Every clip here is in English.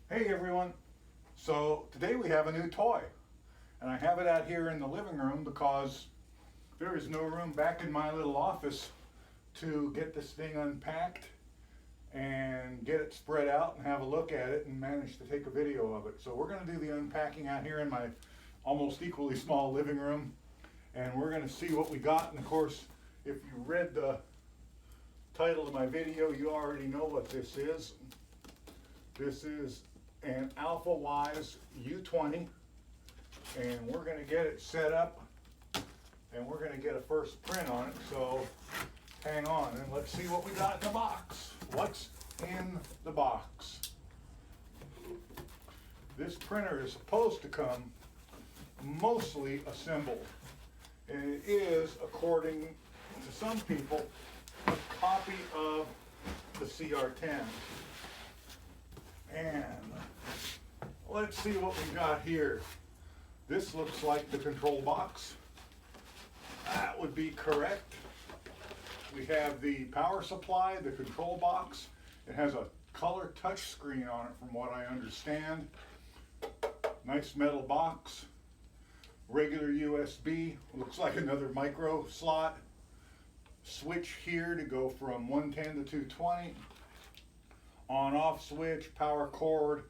Hey everyone, so today we have a new toy and I have it out here in the living room because there is no room back in my little office to get this thing unpacked and get it spread out and have a look at it and manage to take a video of it. So we're going to do the unpacking out here in my almost equally small living room, and we're going to see what we got. And of course, if you read the title of my video, you already know what this is. This is an Alfawise U20, and we're going to get it set up and we're going to get a first print on it. So hang on and let's see what we got in the box. What's in the box? This printer is supposed to come mostly assembled, and it is, according to some people, a copy of the CR-10. And let's see what we got here. This looks like the control box. That would be correct. We have the power supply, the control box. It has a color touch screen on it from what I understand. Nice metal box. Regular USB. Looks like another micro slot. Switch here to go from 110 to 220. On-off switch, power cord,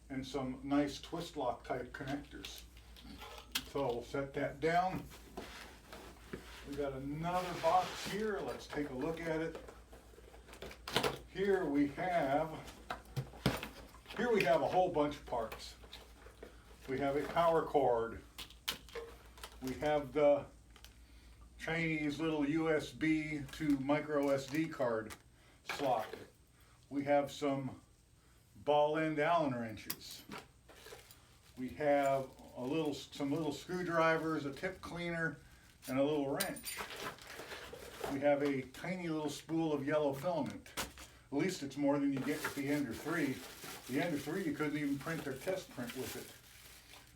and some nice twist lock type connectors. So we'll set that down. We got another box here. Let's take a look at it. Here we have a whole bunch of parts. We have a power cord. We have the Chinese little USB to micro SD card slot. We have some ball end Allen wrenches. We have some little screwdrivers, a tip cleaner, and a little wrench. We have a tiny little spool of yellow filament. At least it's more than you get with the Ender 3. The Ender 3, you couldn't even print their test print with it.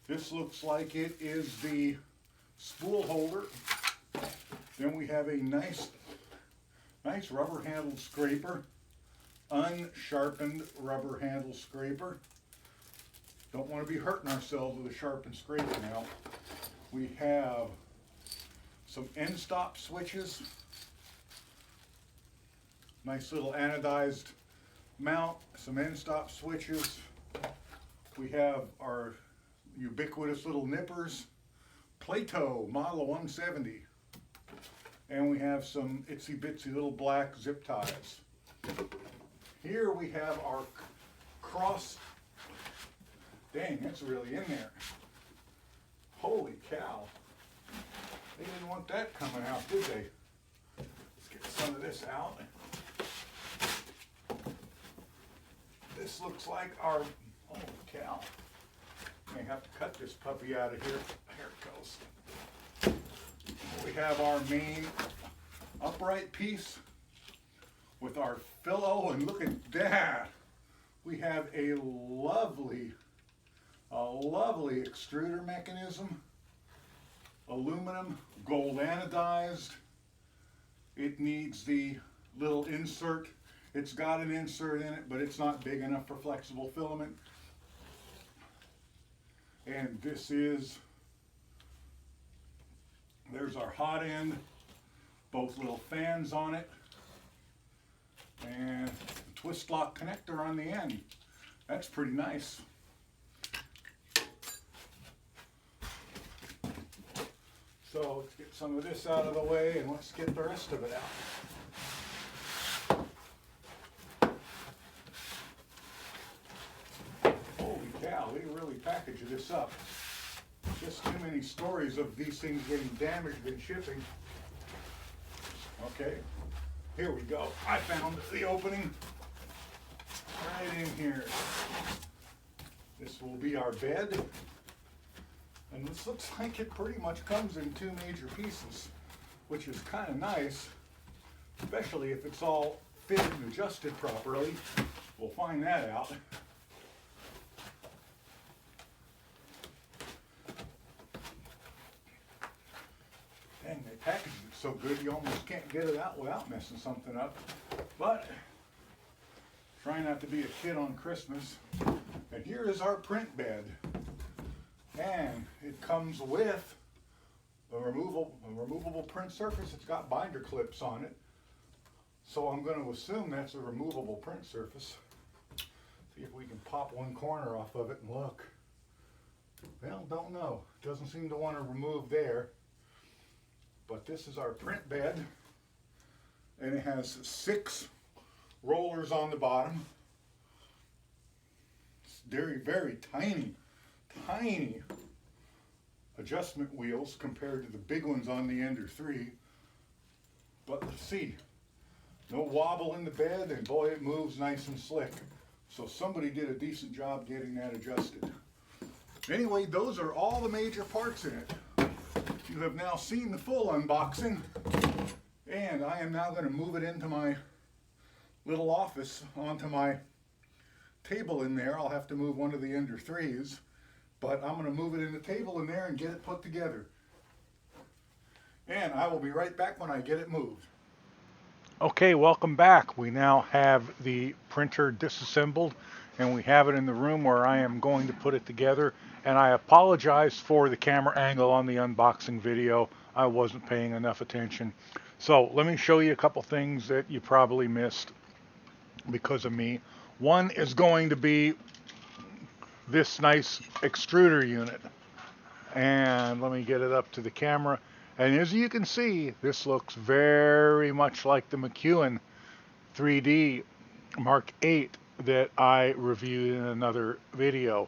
This looks like it is the spool holder. Then we have a nice rubber handled scraper. Unsharpened rubber handle scraper. Don't want to be hurting ourselves with a sharpened scraper now. We have some end stop switches. Nice little anodized mount, some end stop switches. We have our ubiquitous little nippers, Plato Model 170. And we have some itsy bitsy little black zip ties. Here we have our cross. Dang, that's really in there. Holy cow. They didn't want that coming out, did they? Let's get some of this out. This looks like our, holy cow. May have to cut this puppy out of here. Here it goes. We have our main upright piece with our pillow, and look at that. We have a lovely extruder mechanism, aluminum, gold anodized. It needs the little insert. It's got an insert in it, but it's not big enough for flexible filament. And there's our hot end, both little fans on it, and a twist lock connector on the end. That's pretty nice. So let's get some of this out of the way and let's get the rest of it out. Holy cow, they really package this up. Just too many stories of these things getting damaged in shipping. Okay, here we go. I found the opening right in here. This will be our bed. And this looks like it pretty much comes in two major pieces, which is kind of nice, especially if it's all fitted and adjusted properly. We'll find that out. Dang, they packaged it so good you almost can't get it out without messing something up. But try not to be a kid on Christmas. And here here is our print bed. And it comes with a removable print surface. It's got binder clips on it. So I'm going to assume that's a removable print surface. See if we can pop one corner off of it and look. Well, don't know. Doesn't seem to want to remove there. But this is our print bed. And it has 6 rollers on the bottom. It's very, very tiny adjustment wheels compared to the big ones on the Ender 3. But let's see. No wobble in the bed, and boy, it moves nice and slick. So somebody did a decent job getting that adjusted. Anyway, those are all the major parts in it. You have now seen the full unboxing, and I am now going to move it into my little office onto my table in there. I'll have to move one of the Ender 3s, but I'm going to move it in the table in there and get it put together. And I will be right back when I get it moved. Okay, welcome back. We now have the printer disassembled, and we have it in the room where I am going to put it together. And I apologize for the camera angle on the unboxing video. I wasn't paying enough attention. So let me show you a couple things that you probably missed because of me. One is going to be this nice extruder unit. And let me get it up to the camera. And as you can see, this looks very much like the McEwen 3D Mark 8 that I reviewed in another video.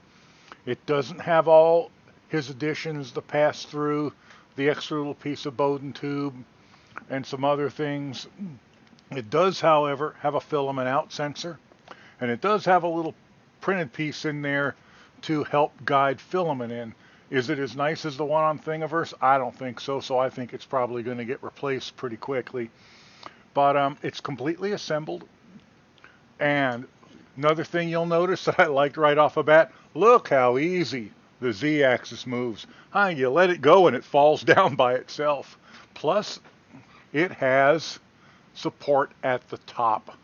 It doesn't have all his additions, the pass-through, the extra little piece of Bowden tube, and some other things. It does, however, have a filament out sensor, and it does have a little printed piece in there to help guide filament in. Is it as nice as the one on Thingiverse? I don't think so, so I think it's probably going to get replaced pretty quickly. But it's completely assembled. And another thing you'll notice that I liked right off the bat, look how easy the Z-axis moves. You let it go and it falls down by itself. Plus, it has support at the top.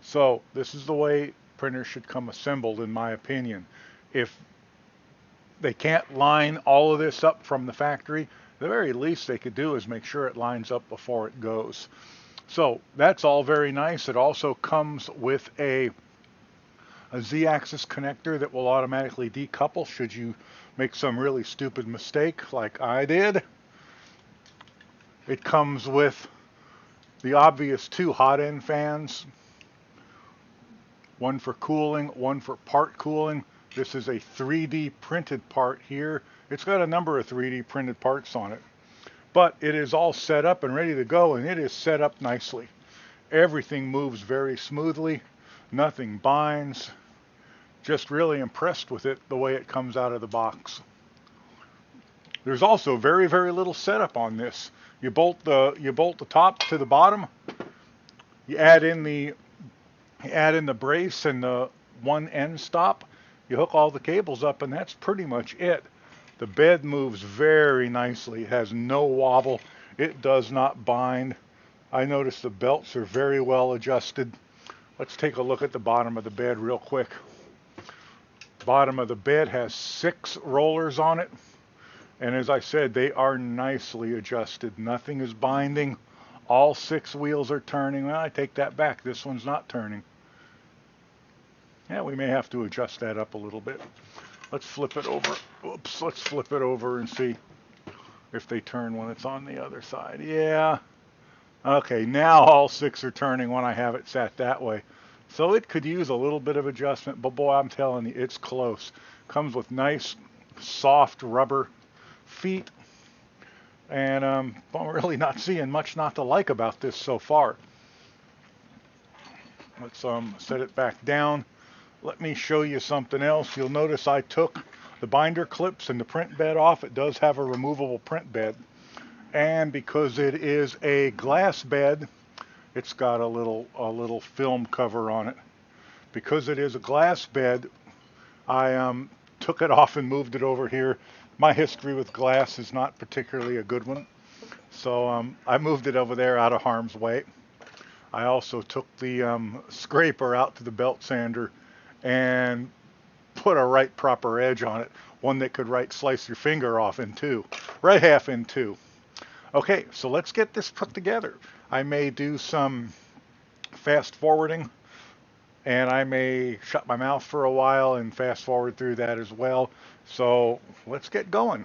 So this is the way printers should come assembled, in my opinion. If they can't line all of this up from the factory, the very least they could do is make sure it lines up before it goes. So that's all very nice. It also comes with a Z-axis connector that will automatically decouple should you make some really stupid mistake like I did. It comes with the obvious 2 hot end fans, one for cooling, one for part cooling. This is a 3D printed part here. It's got a number of 3D printed parts on it, but it is all set up and ready to go, and it is set up nicely. Everything moves very smoothly. Nothing binds. Just really impressed with it, the way it comes out of the box. There's also very, very little setup on this. You bolt the top to the bottom. You add in the brace and the one end stop. You hook all the cables up, and that's pretty much it. The bed moves very nicely. It has no wobble. It does not bind. I notice the belts are very well adjusted. Let's take a look at the bottom of the bed real quick. Bottom of the bed has 6 rollers on it. And as I said, they are nicely adjusted. Nothing is binding. All 6 wheels are turning. Well, I take that back. This one's not turning. Yeah, we may have to adjust that up a little bit. Let's flip it over. Oops, let's flip it over and see if they turn when it's on the other side. Yeah. Okay, now all 6 are turning when I have it set that way. So it could use a little bit of adjustment, but boy, I'm telling you, it's close. Comes with nice, soft rubber feet. And I'm really not seeing much not to like about this so far. Let's set it back down. Let me show you something else. You'll notice I took the binder clips and the print bed off. It does have a removable print bed. And because it is a glass bed, it's got a little film cover on it. Because it is a glass bed, I took it off and moved it over here. My history with glass is not particularly a good one. So I moved it over there out of harm's way. I also took the scraper out to the belt sander and put a right proper edge on it, one that could right slice your finger off in two, right half in two. Okay, so let's get this put together. I may do some fast forwarding, and I may shut my mouth for a while and fast forward through that as well. So let's get going.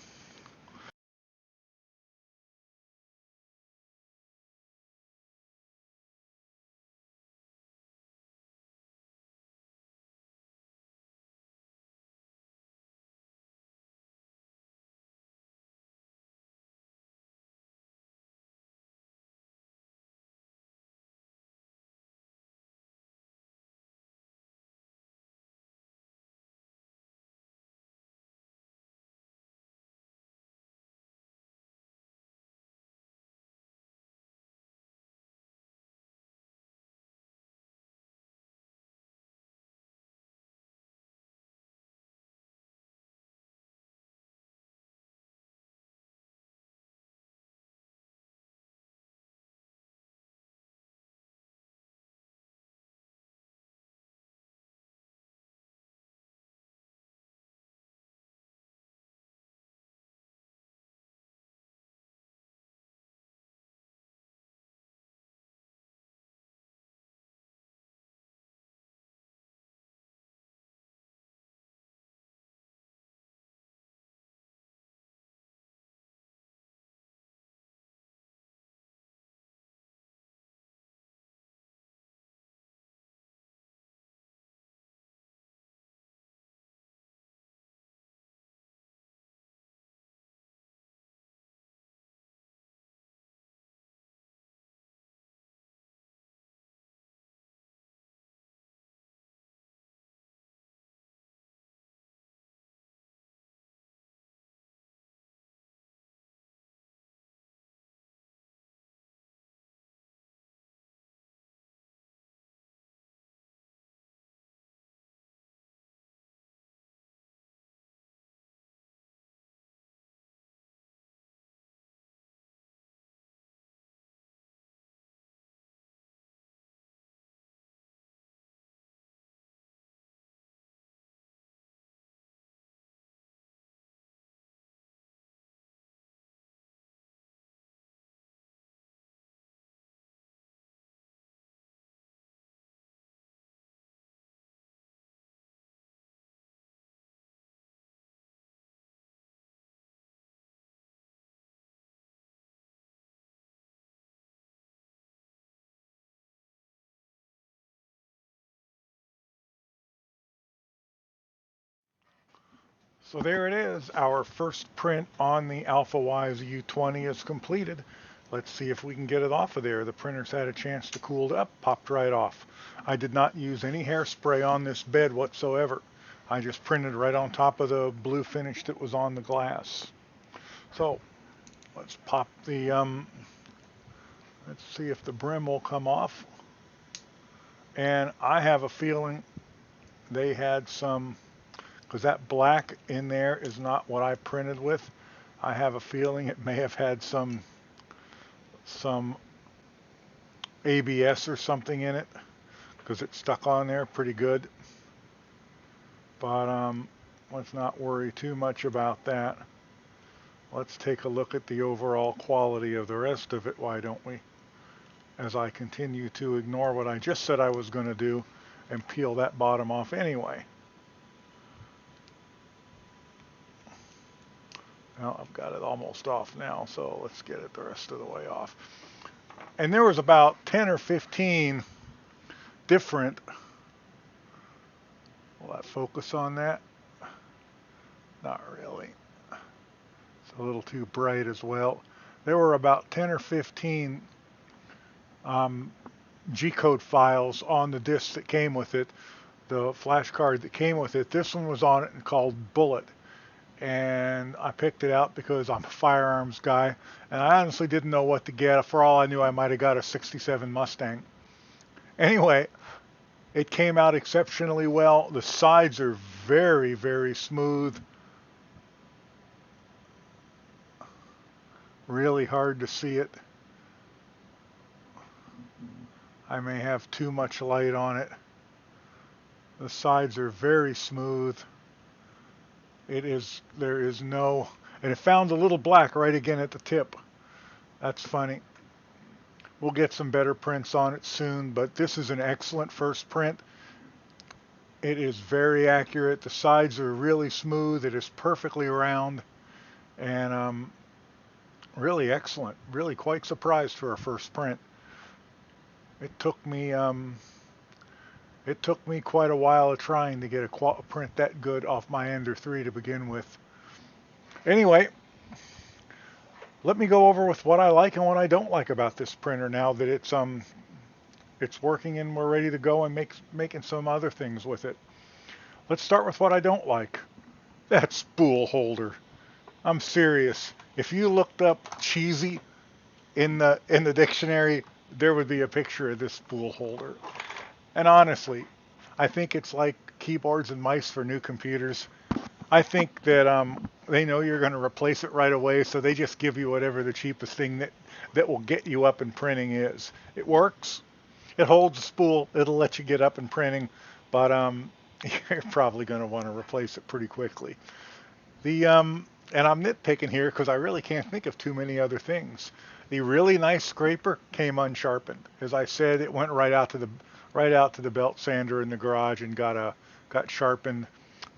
So there it is. Our first print on the Alfawise U20 is completed. Let's see if we can get it off of there. The printer's had a chance to cool up, popped right off. I did not use any hairspray on this bed whatsoever. I just printed right on top of the blue finish that was on the glass. So let's pop the, let's see if the brim will come off. And I have a feeling they had some, because that black in there is not what I printed with. I have a feeling it may have had some ABS or something in it, because it stuck on there pretty good. But let's not worry too much about that. Let's take a look at the overall quality of the rest of it, why don't we? As I continue to ignore what I just said I was going to do and peel that bottom off anyway. Well, I've got it almost off now, so let's get it the rest of the way off. And there was about 10 or 15 different, will that focus on that? Not really. It's a little too bright as well. There were about 10 or 15 G-code files on the disc that came with it, the flash card that came with it. This one was on it and called Bullet. And I picked it out because I'm a firearms guy, and I honestly didn't know what to get. For all I knew, I might have got a 67 Mustang. Anyway, it came out exceptionally well. The sides are very, very smooth. Really hard to see it. I may have too much light on it. The sides are very smooth. There is no, and it found a little black right again at the tip. That's funny. We'll get some better prints on it soon, but this is an excellent first print. It is very accurate. The sides are really smooth. It is perfectly round, and really excellent. Really quite surprised for a first print. It took me quite a while of trying to get a print that good off my Ender 3 to begin with. Anyway, let me go over with what I like and what I don't like about this printer now that it's working and we're ready to go and making some other things with it. Let's start with what I don't like. That spool holder. I'm serious. If you looked up cheesy in the dictionary, there would be a picture of this spool holder. And honestly, I think it's like keyboards and mice for new computers. I think that they know you're going to replace it right away, so they just give you whatever the cheapest thing that will get you up and printing is. It works. It holds the spool. It'll let you get up and printing, but you're probably going to want to replace it pretty quickly. And I'm nitpicking here because I really can't think of too many other things. The really nice scraper came unsharpened. As I said, it went right out to the belt sander in the garage and got sharpened.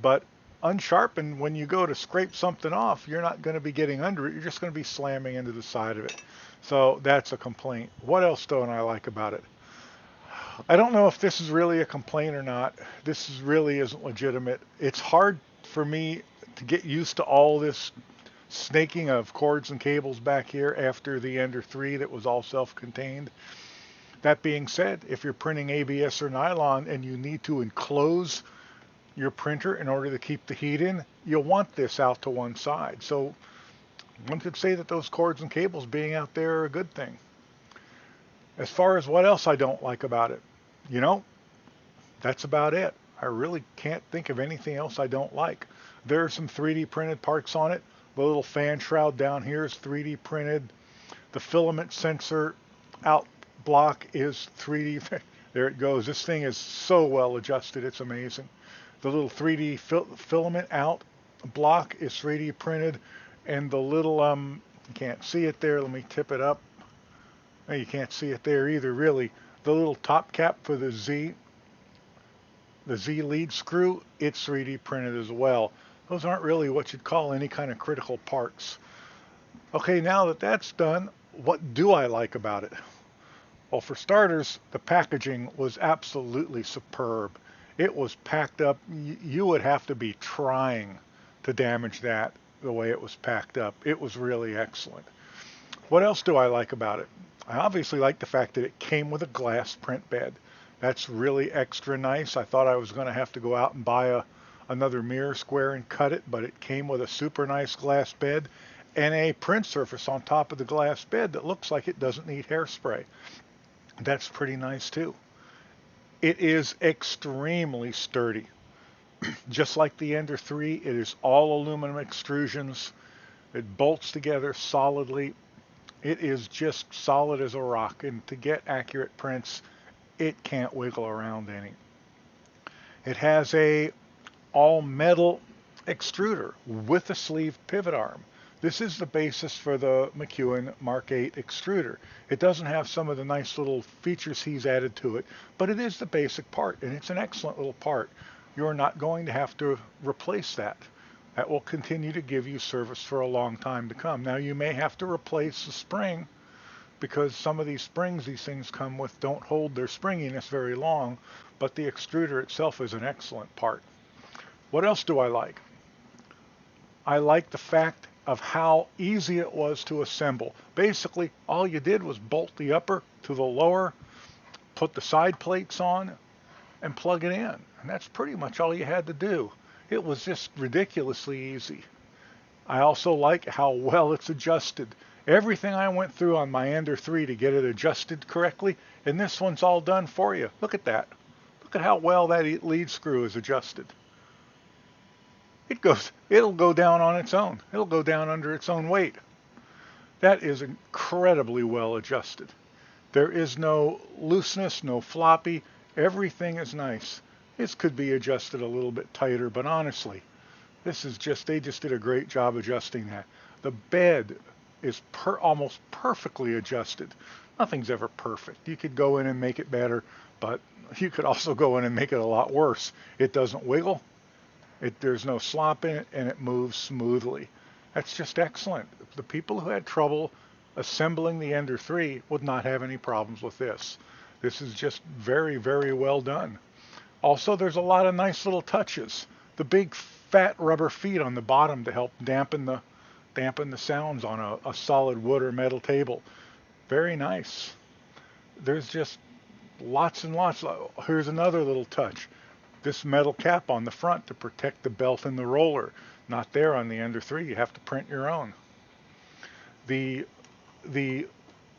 But unsharpened, when you go to scrape something off, you're not going to be getting under it. You're just going to be slamming into the side of it. So that's a complaint. What else don't I like about it? I don't know if this is really a complaint or not. This really isn't legitimate. It's hard for me to get used to all this snaking of cords and cables back here after the Ender 3 that was all self-contained. That being said, if you're printing ABS or nylon and you need to enclose your printer in order to keep the heat in, you'll want this out to one side. So one could say that those cords and cables being out there are a good thing. As far as what else I don't like about it, that's about it. I really can't think of anything else I don't like. There are some 3D printed parts on it. The little fan shroud down here is 3D printed. The filament sensor out block is 3D. There it goes. This thing is so well adjusted. It's amazing. The little 3D filament out block is 3D printed. And the little, you can't see it there. Let me tip it up. No, you can't see it there either, really. The little top cap for the Z lead screw, it's 3D printed as well. Those aren't really what you'd call any kind of critical parts. Okay, now that that's done, what do I like about it? Well, for starters, the packaging was absolutely superb. It was packed up. You would have to be trying to damage that the way it was packed up. It was really excellent. What else do I like about it? I obviously like the fact that it came with a glass print bed. That's really extra nice. I thought I was going to have to go out and buy another mirror square and cut it, but it came with a super nice glass bed and a print surface on top of the glass bed that looks like it doesn't need hairspray. That's pretty nice too. It is extremely sturdy. Just like the Ender 3, it is all aluminum extrusions. It bolts together solidly. It is just solid as a rock, and to get accurate prints, it can't wiggle around any. It has a all metal extruder with a sleeve pivot arm. This is the basis for the McEwen Mark 8 extruder. It doesn't have some of the nice little features he's added to it, but it is the basic part, and it's an excellent little part. You're not going to have to replace that. That will continue to give you service for a long time to come. Now, you may have to replace the spring because some of these springs these things come with don't hold their springiness very long, but the extruder itself is an excellent part. What else do I like? I like the fact of how easy it was to assemble. Basically, all you did was bolt the upper to the lower, put the side plates on, and plug it in. And that's pretty much all you had to do. It was just ridiculously easy. I also like how well it's adjusted. Everything I went through on my Ender 3 to get it adjusted correctly, and this one's all done for you. Look at that. Look at how well that lead screw is adjusted. It'll go down on its own. It'll go down under its own weight. That is incredibly well adjusted. There is no looseness, no floppy. Everything is nice. This could be adjusted a little bit tighter, but honestly, This is just, they just did a great job adjusting that. The bed is almost perfectly adjusted. Nothing's ever perfect. You could go in and make it better, but you could also go in and make it a lot worse. It doesn't wiggle. There's no slop in it, and it moves smoothly. That's just excellent. The people who had trouble assembling the Ender 3 would not have any problems with this. This is just very, very well done. Also, there's a lot of nice little touches. The big fat rubber feet on the bottom to help dampen the sounds on a solid wood or metal table. Very nice. There's just lots and lots. Here's another little touch. This metal cap on the front to protect the belt and the roller. Not there on the Ender 3. You have to print your own. The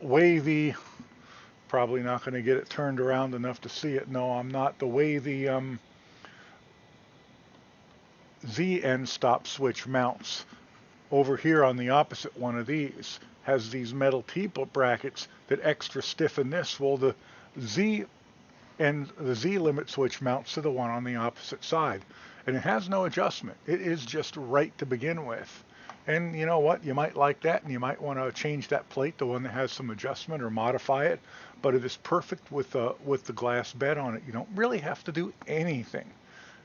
way probably not going to get it turned around enough to see it. No, I'm not. The way the Z end stop switch mounts over here on the opposite one of these has these metal T-put brackets that extra stiffen this. Well, the Z limit switch mounts to the one on the opposite side, and it has no adjustment. It is just right to begin with. And you know what? You might like that, and you might want to change that plate to one that has some adjustment or modify it. But it is perfect with the glass bed on it. You don't really have to do anything,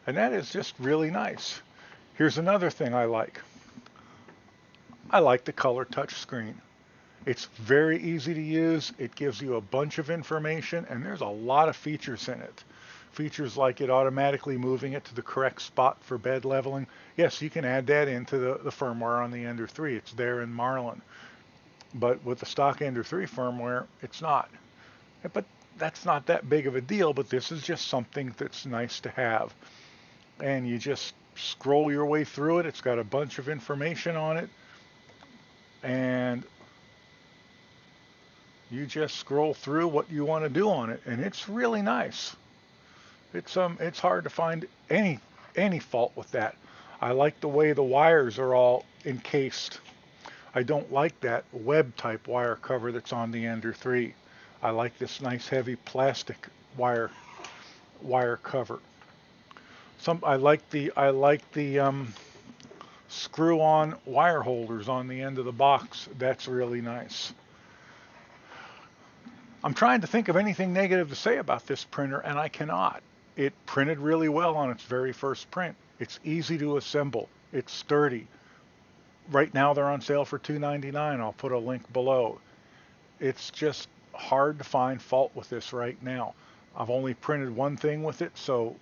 and that is just really nice. Here's another thing I like. I like the color touch screen. It's very easy to use. It gives you a bunch of information, and there's a lot of features in it. Features like it automatically moving it to the correct spot for bed leveling. Yes, you can add that into the firmware on the Ender 3. It's there in Marlin. But with the stock Ender 3 firmware, it's not. But that's not that big of a deal, but this is just something that's nice to have. And you just scroll your way through it. It's got a bunch of information on it. And you just scroll through what you want to do on it, and it's really nice. It's hard to find any fault with that. I like the way the wires are all encased. I don't like that web type wire cover that's on the Ender 3. I like this nice heavy plastic wire cover. I like the screw-on wire holders on the end of the box. That's really nice. I'm trying to think of anything negative to say about this printer, and I cannot. It printed really well on its very first print. It's easy to assemble. It's sturdy. Right now they're on sale for $2.99. I'll put a link below. It's just hard to find fault with this right now. I've only printed one thing with it, so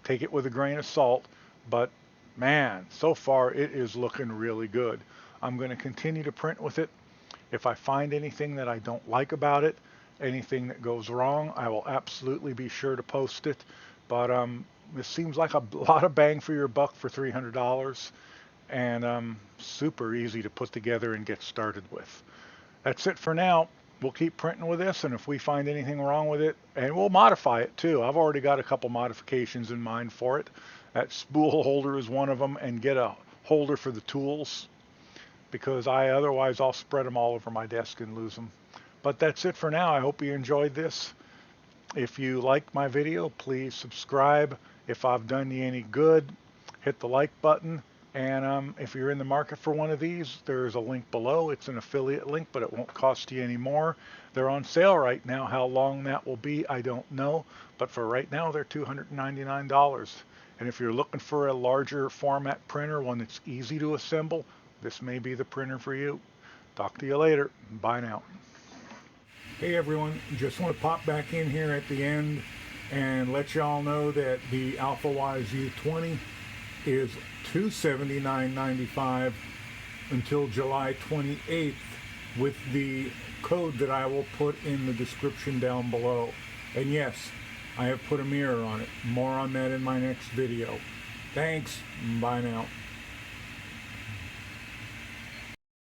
take it with a grain of salt. But man, so far it is looking really good. I'm going to continue to print with it. If I find anything that I don't like about it, anything that goes wrong, I will absolutely be sure to post it. But this seems like a lot of bang for your buck for $300, and super easy to put together and get started with. That's it for now. We'll keep printing with this, and if we find anything wrong with it, and we'll modify it too. I've already got a couple modifications in mind for it. That spool holder is one of them, and get a holder for the tools, because otherwise I'll spread them all over my desk and lose them. But that's it for now. I hope you enjoyed this. If you liked my video, please subscribe. If I've done you any good, hit the like button. And if you're in the market for one of these, there's a link below. It's an affiliate link, but it won't cost you any more. They're on sale right now. How long that will be, I don't know. But for right now, they're $299. And if you're looking for a larger format printer, one that's easy to assemble, this may be the printer for you. Talk to you later. Bye now. Hey everyone, just want to pop back in here at the end and let y'all know that the Alfawise U20 is $279.95 until July 28th with the code that I will put in the description down below. And yes, I have put a mirror on it. More on that in my next video. Thanks. Bye now.